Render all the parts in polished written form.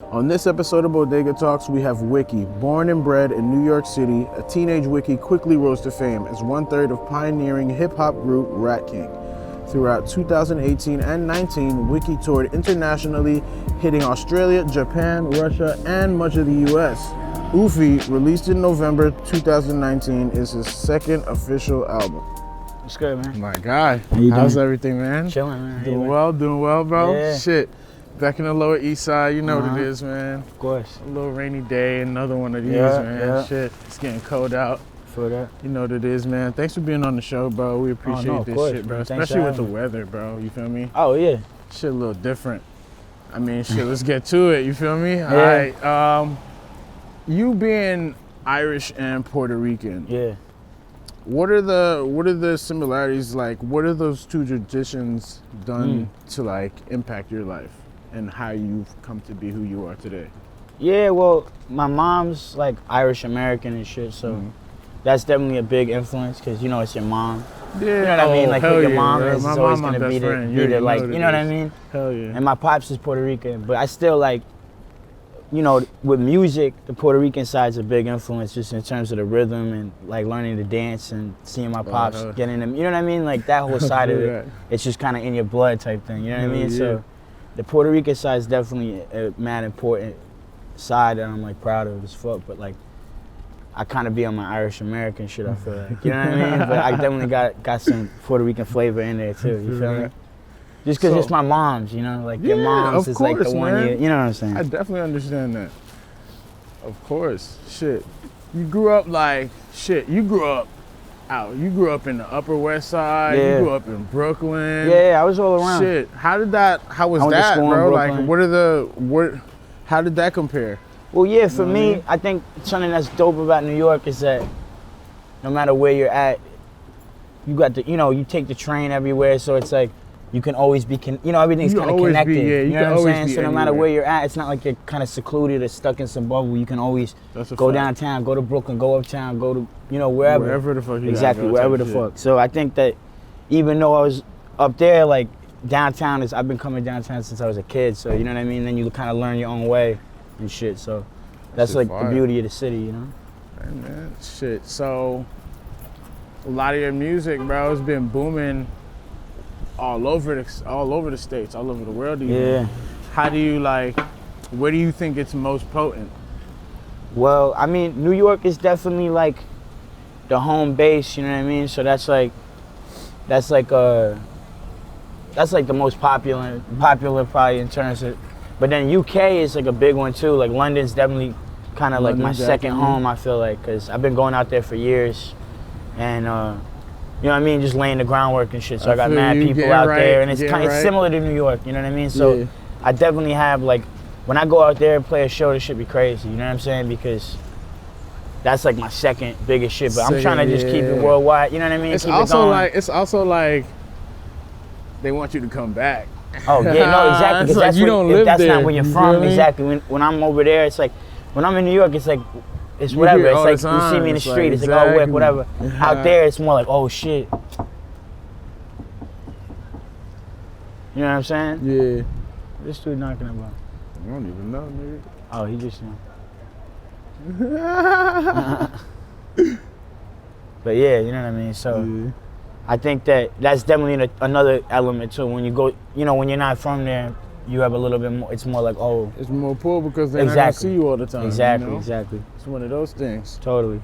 On this episode of Bodega Talks, we have WIKI. Born and bred in New York City, a teenage WIKI quickly rose to fame as one-third of pioneering hip-hop group Rican. Throughout 2018 and 19, WIKI toured internationally, hitting Australia, Japan, Russia, and much of the US. Oofy, released in November 2019, is his second official album. What's good, man? My guy, how's everything, man? Chilling, man. Doing well, bro? Yeah. Shit. Back in the Lower East Side, you know what it is, man. Of course. A little rainy day, another one of these, Yeah, man. yeah. Shit, it's getting cold out. For that. You know what it is, man. Thanks for being on the show, bro. We appreciate of this course, shit, bro. man. Thanks Especially for with the having me. weather, bro. You feel me? Oh, yeah. Shit a little different. I mean, shit, let's get to it. You feel me? Yeah. All right. You being Irish and Puerto Rican, Yeah. what are the similarities? Like, what are those two traditions done to like impact your life and how you've come to be who you are today? Yeah, well, my mom's like Irish American and shit, so that's definitely a big influence because, you know, it's your mom. Yeah. You know what I mean? Like, who your mom bro. is My always mom, going to my be best friend. the like, you know what I mean? Hell yeah. And my pops is Puerto Rican, but I still like, you know, with music, the Puerto Rican side's a big influence just in terms of the rhythm and like learning to dance and seeing my pops getting them, you know what I mean? Like that whole side of it, it's just kind of in your blood type thing, you know what I mean? Yeah. So the Puerto Rican side is definitely a mad important side that I'm like proud of as fuck, but like I kind of be on my Irish American shit, I feel like, you know what I mean? But I definitely got some Puerto Rican flavor in there too, you feel me? Just because it's my mom's, you know, like your mom's is like the one you know what I'm saying? I definitely understand that. Of course, shit. You grew up like, shit, you grew up in the Upper West Side, you grew up in Brooklyn. Yeah, I was all around. Shit, how was that, bro? Like, how did that compare? Well, yeah, for me, I think something that's dope about New York is that no matter where you're at, you got the, you know, you take the train everywhere, so it's like, you can always be, everything's kind of connected. You know what I'm saying? So no matter where you're at, it's not like you're kind of secluded or stuck in some bubble. You can always go downtown, go to Brooklyn, go uptown, go to, you know, wherever. Wherever the fuck you Exactly, wherever the fuck. So I think that even though I was up there, like downtown I've been coming downtown since I was a kid. So you know what I mean? Then you kind of learn your own way and shit. So that's like the beauty of the city, you know? Hey, man, shit. So a lot of your music, bro, has been booming all over the states, all over the world. Yeah. How do you where do you think it's most potent? Well, I mean, New York is definitely like the home base, you know what I mean? So that's like the most popular probably in terms of, but then UK is like a big one too. Like London's definitely kind of like my second home, I feel like, because I've been going out there for years, and you know what I mean, just laying the groundwork and shit. So I got mad people out there, and it's similar to New York, you know what I mean? So I definitely have, like, when I go out there and play a show, this shit be crazy, you know what I'm saying? Because that's like my second biggest shit, but I'm trying to just keep it worldwide, you know what I mean? It's also like they want you to come back. Oh yeah, no, exactly. It's like that's not where you're from, exactly. When I'm over there, it's like, when I'm in New York, it's like, it's whatever. It's like you see me in the street, it's like, oh, whip, whatever. Out there, it's more like, oh shit. You know what I'm saying? Yeah. This dude knocking about. I don't even know, nigga. Oh, he just, But yeah, you know what I mean? So I think that's definitely another element too. When you go, you know, when you're not from there, you have a little bit more, it's more like, oh. It's more pull because they're not gonna see you all the time. Exactly, you know? exactly. It's one of those things. Totally.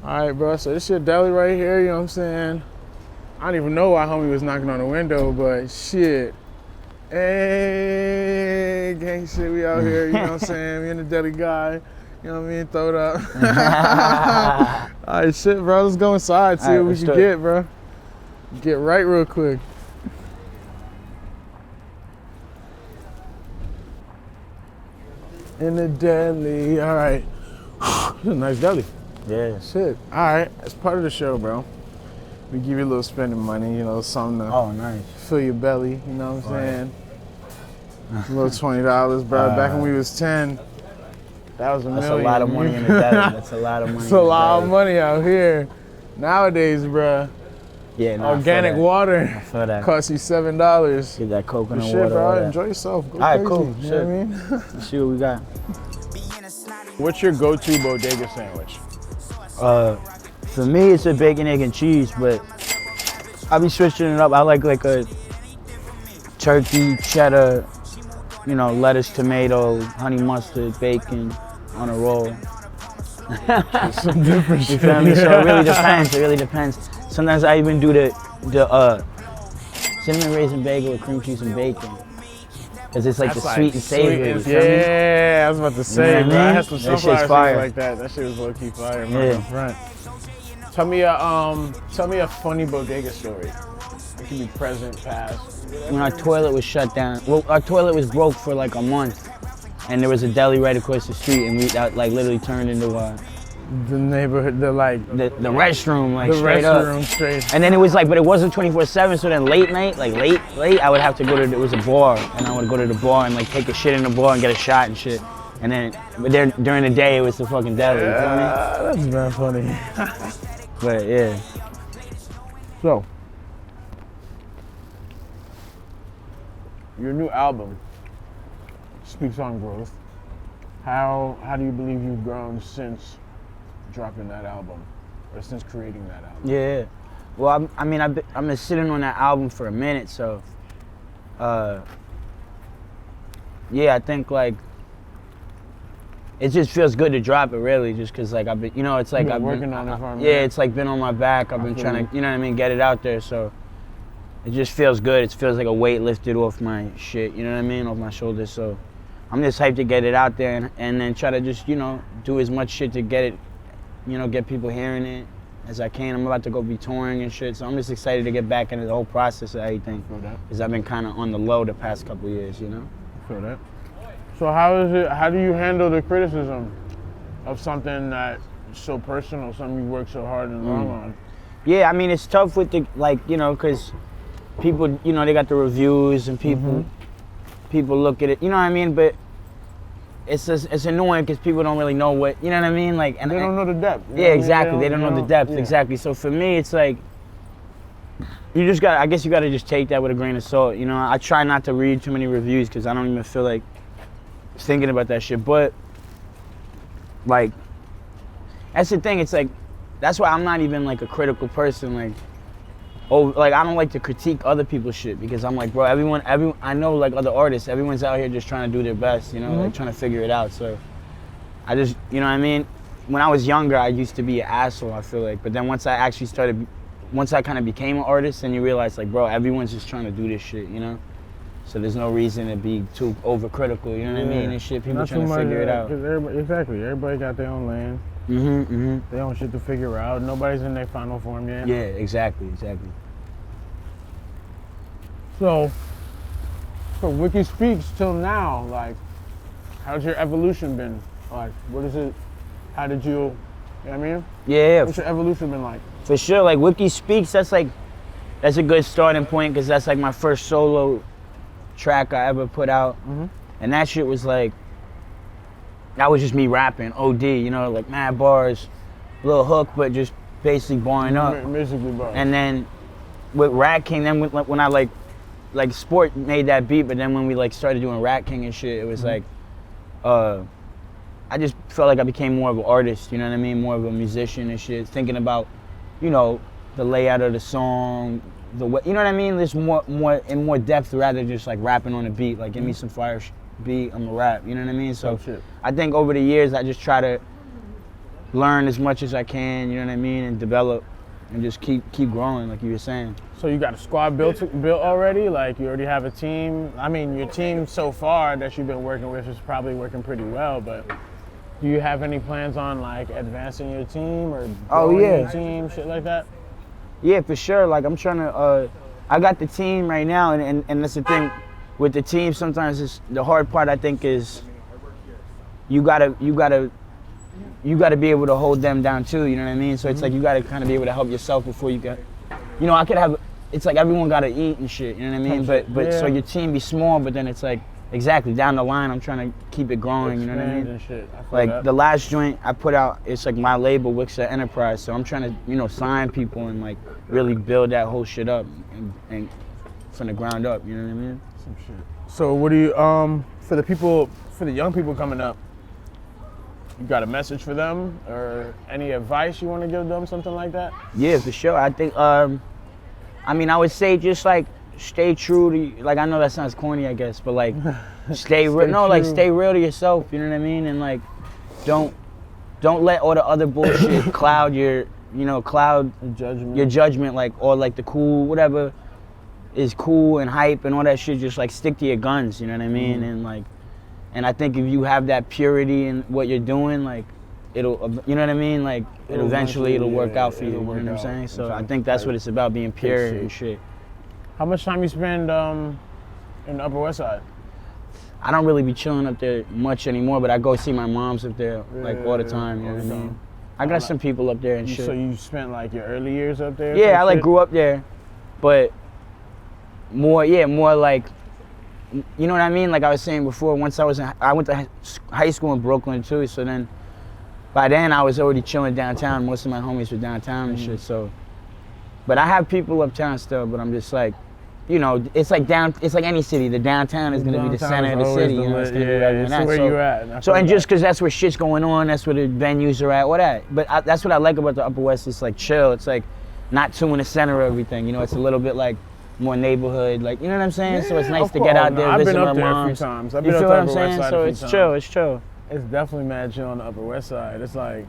All right, bro, so this your deli right here, you know what I'm saying? I don't even know why homie was knocking on the window, but shit. Hey, gang shit, we out here, you know what I'm saying? Me and the deli guy, you know what I mean? Throw it up. All right, shit, bro, let's go inside, see what we can get, bro. Get right real quick. In the deli, all right. It's a nice deli. Yeah. Shit, all right, as part of the show, bro, we give you a little spending money, you know, something to fill your belly, you know what I'm saying? A little $20, bro. Back when we was 10, that was a million. That's a lot of money in the deli. That's a lot of money. It's a lot of money out here. Nowadays, bro, Yeah, nah, Organic I feel water that. costs you $7. Get that coconut Shit, water. bro. All that. Enjoy yourself. Go All right, crazy. cool. You know what I mean? Let's see what we got. What's your go-to bodega sandwich? For me, it's a bacon, egg, and cheese, but I'll be switching it up. I like a turkey, cheddar, you know, lettuce, tomato, honey mustard, bacon on a roll. Some different shit. You feel me? So it really depends. It really depends. Sometimes I even do the cinnamon raisin bagel with cream cheese and bacon. Cause it's like That's the sweet and savory. You feel me? Yeah, I was about to say, You know bro. what I I mean? had some That sunflower shit's fire. seeds like that. That shit was low-key fire. Yeah. Front. Tell me a funny bodega story. It can be present, past. When our toilet was shut down, well, our toilet was broke for like a month, and there was a deli right across the street, and that like literally turned into The neighborhood, the restroom, like the straight restroom up. straight. And then it was like, but it wasn't 24/7. So then late night, like late, I would have to go to. There was a bar, and I would go to the bar and like take a shit in the bar and get a shot and shit. And then, but there during the day it was the fucking deli. You feel me? That's not funny. But yeah. So, your new album speaks on growth. How do you believe you've grown since dropping that album, or since creating that album? Yeah. Well, I've been sitting on that album for a minute, so. Yeah, I think like. It just feels good to drop it, really, just because like I've been, you know, it's like I've been working on it for a minute. Yeah, it's like been on my back. I've been trying to, you know what I mean, get it out there. So it just feels good. It feels like a weight lifted off my shit. You know what I mean, off my shoulders. So I'm just hyped to get it out there and then try to just, you know, do as much shit to get it, you know, get people hearing it as I can. I'm about to go be touring and shit. So I'm just excited to get back into the whole process of everything. Feel that? Because I've been kind of on the low the past couple years, you know. Feel that. So how do you handle the criticism of something that's so personal, something you work so hard and long on? Yeah, I mean, it's tough with the, like, you know, because people, you know, they got the reviews and people look at it, you know what I mean? But it's annoying because people don't really know what, you know what I mean? Like, and They don't know the depth. You know Yeah, what I mean? exactly. They don't know the depth, yeah. exactly. So for me, it's like, I guess you got to just take that with a grain of salt, you know? I try not to read too many reviews because I don't even feel like thinking about that shit, but like that's the thing. It's like that's why I'm not even like a critical person. Like, like I don't like to critique other people's shit because I'm like, bro, everyone. I know like other artists, everyone's out here just trying to do their best, you know, like trying to figure it out. So I just, you know what I mean. When I was younger, I used to be an asshole. I feel like, but then once I kind of became an artist, and you realize like, bro, everyone's just trying to do this shit, you know. So there's no reason to be too overcritical, you know what I mean? And shit, people Not trying to figure it out. Everybody got their own lane. Their own shit to figure out. Nobody's in their final form yet. Yeah, exactly. So WIKI Speaks till now, like, how's your evolution been? Like, what is it? How did you know what I mean? Yeah, What's your evolution been like? for sure. Like WIKI Speaks, that's a good starting point because that's like my first solo track I ever put out, and that shit was like, that was just me rapping, OD, you know, like mad bars, little hook, but just basically barring up. Basically bars. And then with Rat King, then when I like Sport made that beat, but then when we like started doing Rat King and shit, it was like, I just felt like I became more of an artist, you know what I mean, more of a musician and shit, thinking about, you know, the layout of the song, the way, you know what I mean? There's more depth rather than just like rapping on a beat. Like, give me some fire beat, I'm a rap. You know what I mean? So I think over the years I just try to learn as much as I can. You know what I mean? And develop and just keep growing, like you were saying. So you got a squad built already? Like, you already have a team? I mean, your team so far that you've been working with is probably working pretty well, but do you have any plans on like advancing your team or growing your team, shit like that? Yeah, for sure. Like, I'm trying to, I got the team right now, and that's the thing with the team. Sometimes it's the hard part, I think, is you gotta be able to hold them down too, you know what I mean? So it's like you gotta kind of be able to help yourself before you get, you know, it's like everyone gotta eat and shit, you know what I mean? But so your team be small, but then it's like exactly, down the line, I'm trying to keep it growing, you know what I mean? And shit. I feel Like that. the last joint I put out, it's like my label, WIKI Enterprise. So I'm trying to, you know, sign people and like really build that whole shit up and from the ground up. You know what I mean? Some shit. So what do you for the young people coming up? You got a message for them or any advice you want to give them, something like that? Yeah, for sure. I think, I mean, I would say just like stay true to, like, I know that sounds corny, I guess, but like stay real. No, like stay real to yourself. You know what I mean? And like, don't let all the other bullshit cloud your, you know, your judgment, like, or like the cool, whatever is cool and hype and all that shit. Just like stick to your guns. You know what I mean? And like, and I think if you have that purity in what you're doing, like, it'll, you know what I mean? Like, it'll eventually work out for you. You know what I'm saying? So I think that's what it's about, being pure and shit. How much time you spend in the Upper West Side? I don't really be chilling up there much anymore, but I go see my moms up there like all the time. You know what I mean? I got some people up there and shit. So you spent like your early years up there? Yeah, I like grew up there, but more like, you know what I mean? Like I was saying before, once I went to high school in Brooklyn too, so then by then I was already chilling downtown. Most of my homies were downtown and shit, so. But I have people uptown still, but I'm just like, you know, it's like any city. The downtown is gonna be the center of the city, you know, it's gonna be right where you at. So, and just cause that's where shit's going on, that's where the venues are at, all that. But that's what I like about the Upper West, it's like chill, it's like not too in the center of everything, you know, it's a little bit like more neighborhood, like, you know what I'm saying? So it's nice to get out there, visit my moms. I've been up there a few times. You feel what I'm saying? So it's chill, it's chill. It's definitely mad chill on the Upper West Side. It's like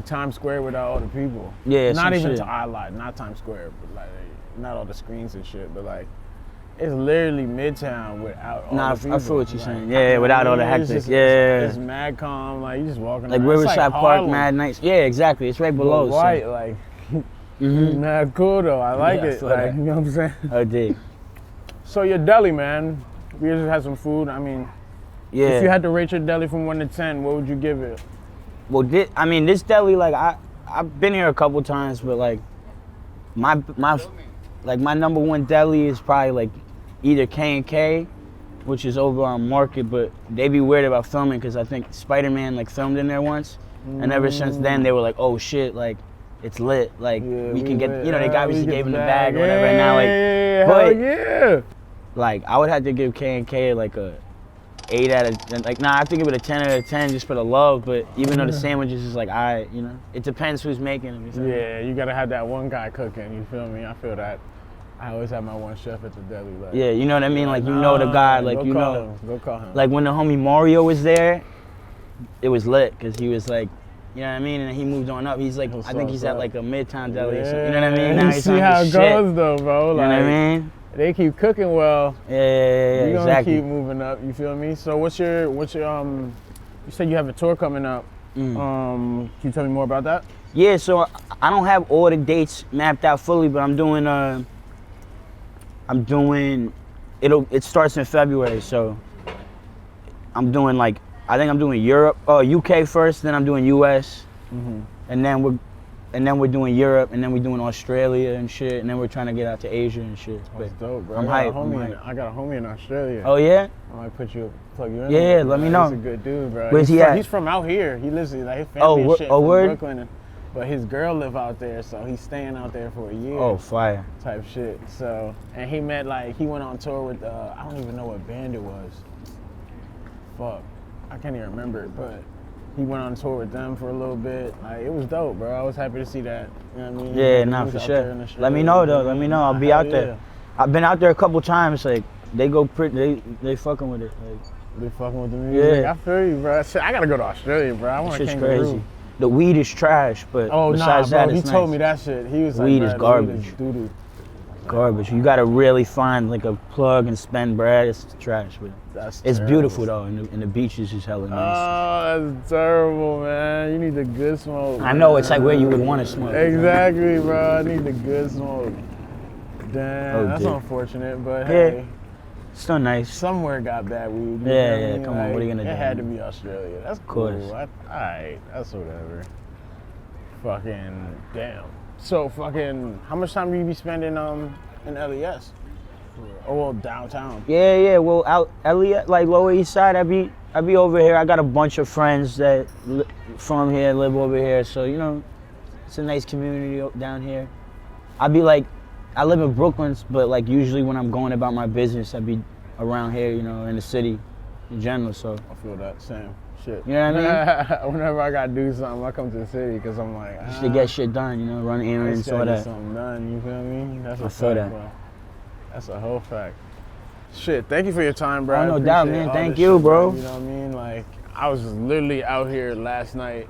Times Square without all the people. Yeah, not even to I lied, not Times Square, but like not all the screens and shit, but like it's literally Midtown without all the people. I feel what you're saying. Yeah, without all the hectic. It's mad calm. Like you just walking like around. Riverside Park, mad nice. Yeah, exactly. It's right below. White, like mad cool though. I like it. Like, you know what I'm saying? I did. So your deli, man. We just had some food. I mean, if you had to rate your deli from 1 to 10, what would you give it? Well, this deli, like I've been here a couple times, but like my number one deli is probably like either K&K, which is over on Market, but they be weird about filming because I think Spider-Man like filmed in there once, and ever since then they were like, oh shit, like it's lit, like we can get, you know, they obviously gave him the bag or whatever, and now like, like I would have to give K&K like a 8 out of 10. Like, nah, I have to give it a 10 out of 10 just for the love, but even though the sandwiches is like, you know, it depends who's making them. Yeah, you gotta have that one guy cooking, you feel me? I feel that. I always have my one chef at the deli. Like, yeah, you know what I mean? Like, you know the guy, like, you know. Go call him. Like, when the homie Mario was there, it was lit, because he was like, you know what I mean? And he moved on up. He's like, I think he's at like a Midtown deli or something. You know what I mean? Now you see how it goes though, bro. You know what I mean? They keep cooking well. Yeah, You're gonna exactly. keep moving up, you feel me? So what's your you said you have a tour coming up. Can you tell me more about that? Yeah, so I don't have all the dates mapped out fully, but it starts in February, so I'm doing like, I think I'm doing Europe, UK first, then I'm doing US, and then we're doing Europe, and then we're doing Australia and shit, and then we're trying to get out to Asia and shit. That's dope, bro. I'm hyped. I got a homie in Australia. Oh yeah? I might plug you in. Yeah, let me know. He's a good dude, bro. Where's he at? He's from out here. He lives like his family and shit from Brooklyn, but his girl live out there, so he's staying out there for a year. Oh, fire. Type shit. So, and he met he went on tour with I don't even know what band it was. Fuck, I can't even remember it, but he went on tour with them for a little bit. Like, it was dope, bro. I was happy to see that. You know what I mean? Yeah, nah, for sure. Let me know though. Let me know. I'll be out there. I've been out there a couple times. Like, they go pretty. They fucking with it. Like, they fucking with the music. Yeah, I feel you, bro. Shit, I gotta go to Australia, bro. I want to kangaroo. Crazy. The weed is trash, but besides bro, that, he it's told nice. me that shit. He was weed like, is garbage. Weed is doo-doo. Garbage. You gotta really find like a plug and spend bread. It's trash, but it's beautiful though, and the beach is just hella nice. Oh, that's terrible, man. You need the good smoke. I know, it's like where you would want to smoke. Exactly, bro. I need the good smoke. Damn, that's unfortunate, but hey. Still nice. Somewhere got bad weed. Yeah, come on, what are you gonna do? It had to be Australia. That's cool. Alright, that's whatever. Fucking damn. So fucking, how much time do you be spending in LES? Oh, well, downtown. Yeah. Well, out Elliot, like Lower East Side, I be over here. I got a bunch of friends that from here live over here, so you know, it's a nice community down here. I live in Brooklyn, but like usually when I'm going about my business, I be around here, you know, in the city in general. So I feel that same shit. You know what I mean? Whenever I gotta do something, I come to the city because I'm like, just to get shit done, you know, run errands, all get that. something done. You feel me? That's a feel fact, that. bro. That's a whole fact. Shit, thank you for your time, bro. Oh, no I doubt, appreciate man. all Thank this you, shit, bro. You know what I mean? Like, I was literally out here last night.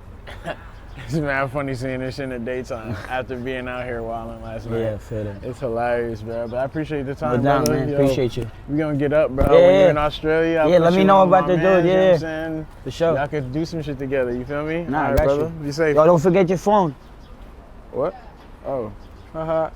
It's mad funny seeing this shit in the daytime after being out here wilding last night. Yeah, I feel that. It's hilarious, bro. But I appreciate the time, No doubt, brother. man. Yo, Appreciate you. We gonna get up, bro. Yeah, When yeah. you're in Australia, I'll Yeah, put let me you know on about my the dude, mans, you know what yeah. I'm saying? For sure. Y'all could do some shit together, you feel me? Nah, All I right, got brother. you. Be safe. Yo, don't forget your phone. What? Oh. Haha.